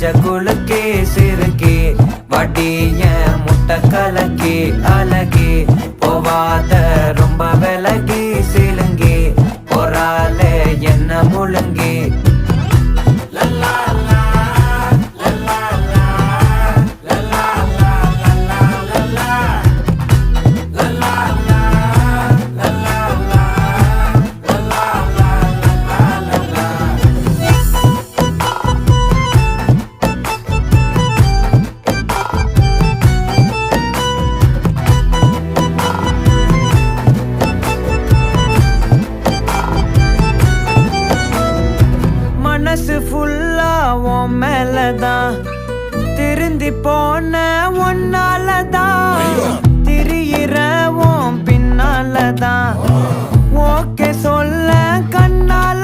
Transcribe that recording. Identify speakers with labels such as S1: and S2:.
S1: மஞ்ச குலுக்கே சிறுக்கே வடிய முட்டை கலக்கி அழகி போவாத ரொம்ப விலகி சிலுங்கி போறாலே என்ன முழுங்கி மனசு ஃபுல்லா உன் மேலதான் திருந்தி போன ஒன்னாலதான் திரியிற உன் பின்னாலதான் ஓகே சொல்ல கண்ணால